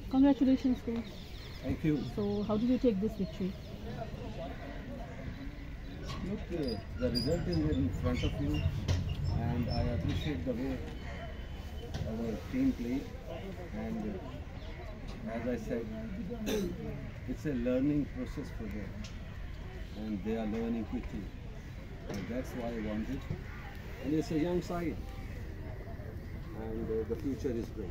Congratulations, coach. Thank you. So, how did you take this victory? Look, the result is in front of you, and I appreciate the way our team played. And as I said, it's a learning process for them, and they are learning quickly. And that's why I want it. And it's a young side, and the future is great.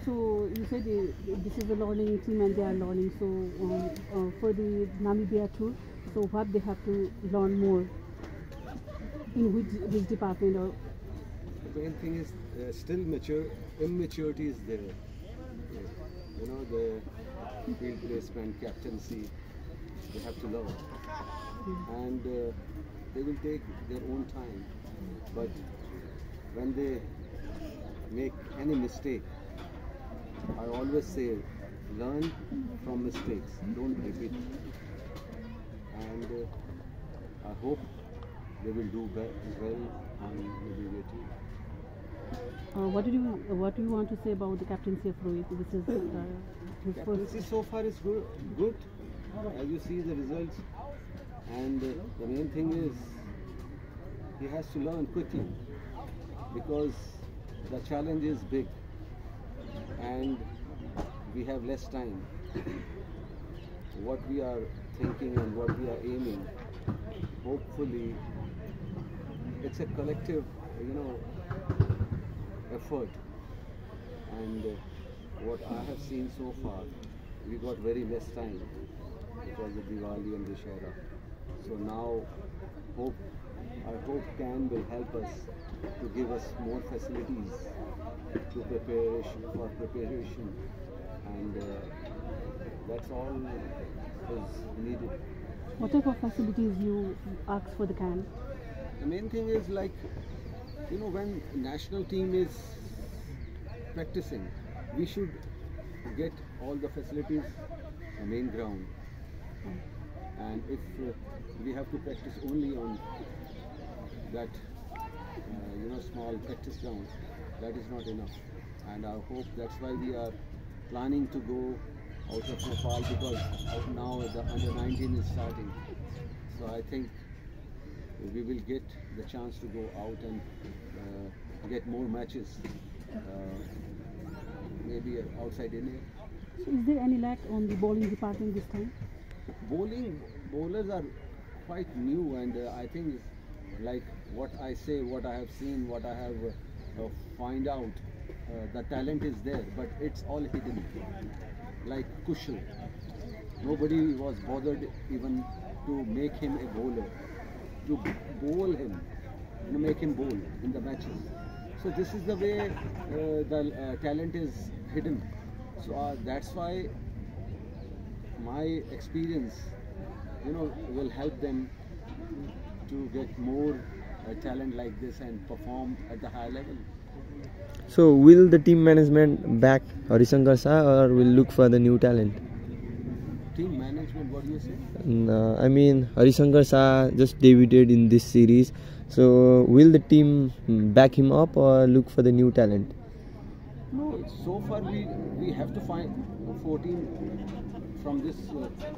So you said this is a learning team and they are learning. So for the Namibia tour, so what they have to learn more in which department or? The main thing is still immaturity is there. You know, the field placement, captaincy, they have to learn, and they will take their own time. But when they make any mistake, I always say, learn from mistakes, don't repeat it. And I hope they will do well on the team. What do you want to say about the captaincy of Rohit? This is his Captaincy first. so far is good. As you see the results, and the main thing is he has to learn quickly because the challenge is big and we have less time. What we are thinking and what we are aiming, hopefully it's a collective, effort. And what I have seen so far, we got very less time because of Diwali and Dussehra. So now, I hope CAN will help us to give us more facilities to preparation, and that's all is needed. What type of facilities you ask for the CAN? The main thing is like, when national team is practicing, we should get all the facilities on main ground. And if we have to practice only on that, small practice ground, that is not enough. And I hope that's why we are planning to go out of Nepal, because now the under-19 is starting. So I think we will get the chance to go out and get more matches, maybe outside India. So is there any lack on the bowling department this time? Bowlers are quite new, and I think, like what I say, what I have seen, what I have find out, the talent is there, but it's all hidden. Like Kushal, nobody was bothered even to make him a bowler, to bowl him, make him bowl in the matches. So this is the way the talent is hidden. So that's why my experience, will help them to get more talent like this and perform at the high level. So will the team management back Harishankar Shah or will look for the new talent? Team management, what do you say? I mean, Harishankar Shah just debuted in this series. So will the team back him up or look for the new talent? No, so far we have to find 14 from this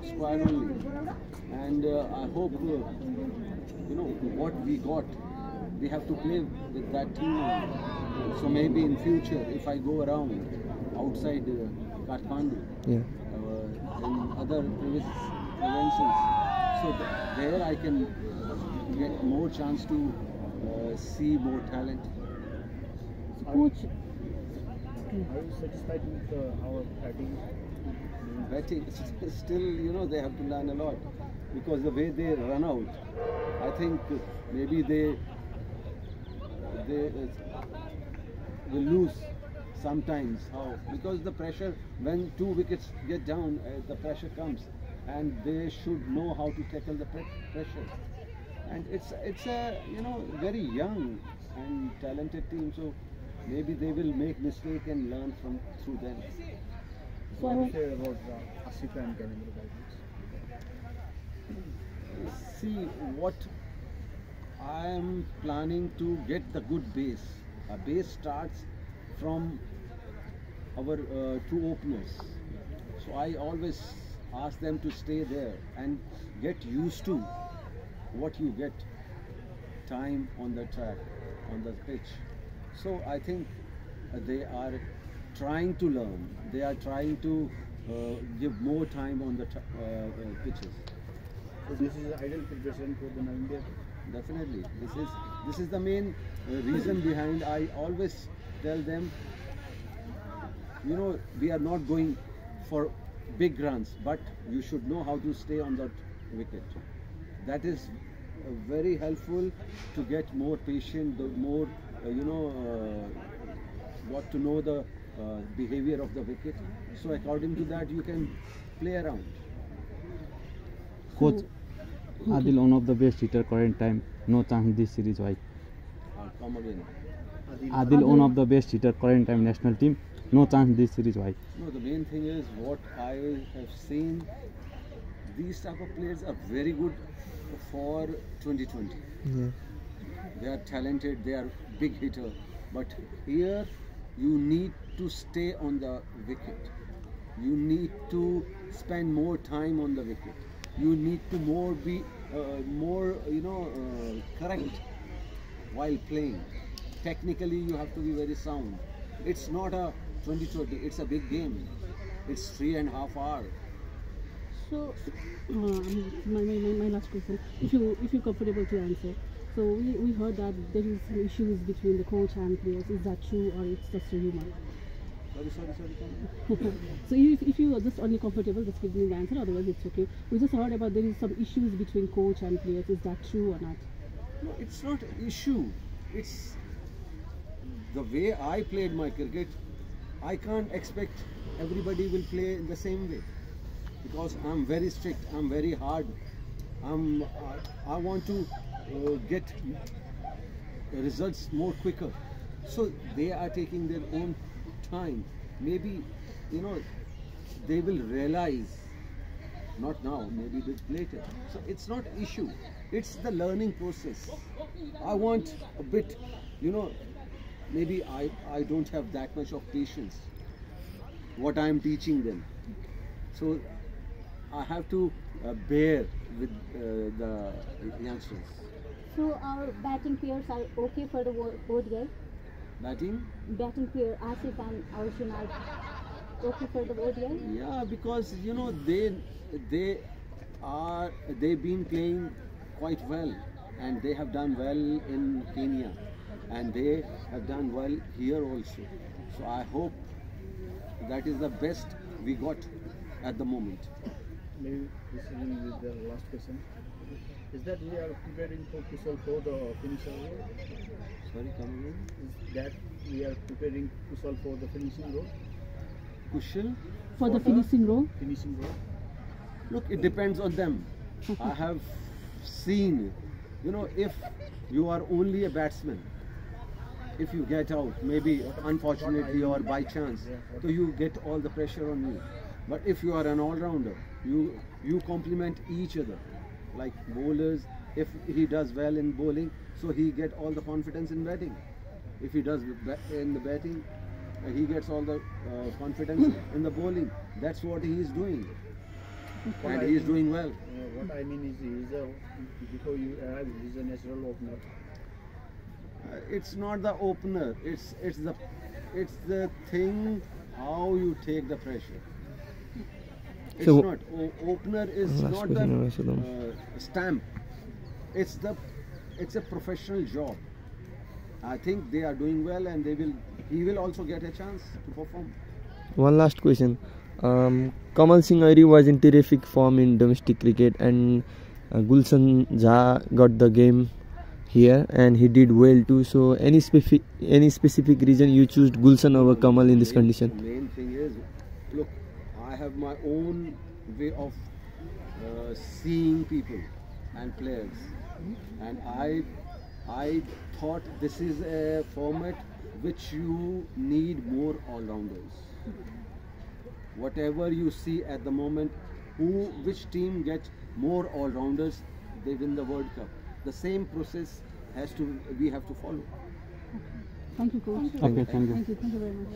squad only, and I hope what we got, we have to play with that team. So maybe in future, if I go around outside Kathmandu, in other provinces, so there I can get more chance to see more talent. Coach, Are you satisfied with our batting? Batting, still, they have to learn a lot, because the way they run out, I think maybe they will lose sometimes. How? Because the pressure, when 2 wickets get down, the pressure comes, and they should know how to tackle the pressure. And it's a very young and talented team, so maybe they will make mistake and learn through them. So what do you say about Asika and Kanimura guys? See, what I am planning to get the good base. A base starts from our two openers. So I always ask them to stay there and get used to what you get time on the track, on the pitch. So I think they are trying to learn. They are trying to give more time on the pitches. So this is an ideal preparation for the Namibia. Definitely, this is the main reason behind. I always tell them, you know, we are not going for big runs, but you should know how to stay on that wicket. That is very helpful to get more patient, the more got to know the behavior of the wicket. So according to that, you can play around. Coach, Adil, one of the best hitter current time, no chance this series. Why? Come again. Adil, one of the best hitter current time national team, no chance this series. Why? No, the main thing is what I have seen. These type of players are very good for 2020. Yeah. They are talented. They are big hitter. But here you need to stay on the wicket. You need to spend more time on the wicket. You need to be more correct while playing. Technically, you have to be very sound. It's not a 2020. It's a big game. It's 3.5 hours. So, my last question, if you're comfortable to answer. So we heard that there is some issues between the coach and players. Is that true or it's just a rumor? Sorry. So if you are just only comfortable, just give me the answer. Otherwise, it's okay. We just heard about there is some issues between coach and players. Is that true or not? No, it's not an issue. It's the way I played my cricket. I can't expect everybody will play in the same way because I'm very strict. I'm very hard. I want to get results more quicker. So they are taking their own time. Maybe they will realize. Not now, maybe a bit later. So it's not issue. It's the learning process. I want a bit, maybe I don't have that much of patience. What I am teaching them. So I have to bear with the youngsters. So our batting pairs are okay for the ODI? Batting? Batting pair, Asif and Arjun are okay for the ODI? Yeah, because they've been playing quite well, and they have done well in Kenya, and they have done well here also. So I hope that is the best we got at the moment. Maybe this will be the last question. Is that we are preparing for Kusal for the finishing role? Sorry, come again. Is that we are preparing Kusal for the finishing role? Kushal? For the finishing role? Finishing role. Look, it depends on them. I have seen, if you are only a batsman, if you get out, maybe unfortunately or by chance, so you get all the pressure on you. But if you are an all-rounder, you complement each other. Like bowlers, if he does well in bowling, so he get all the confidence in batting. If he does in the batting, he gets all the confidence in the bowling. That's what he is doing, and he is doing well. What I mean is, before you arrive, he is a natural opener. It's not the opener. It's the thing how you take the pressure. It's So, not opener is last not question, the stamp. It's a professional job. I think they are doing well, and he will also get a chance to perform. One last question. Kamal Singh Airi was in terrific form in domestic cricket, and Gulshan Jha got the game here, and he did well too. So, any specific reason you choose Gulshan over Kamal in this condition? The main thing is, look, I have my own way of seeing people and players, and I thought this is a format which you need more all-rounders. Whatever you see at the moment, which team gets more all-rounders, they win the World Cup. The same process we have to follow. Thank you, coach. Okay, thank you. Thank you very much.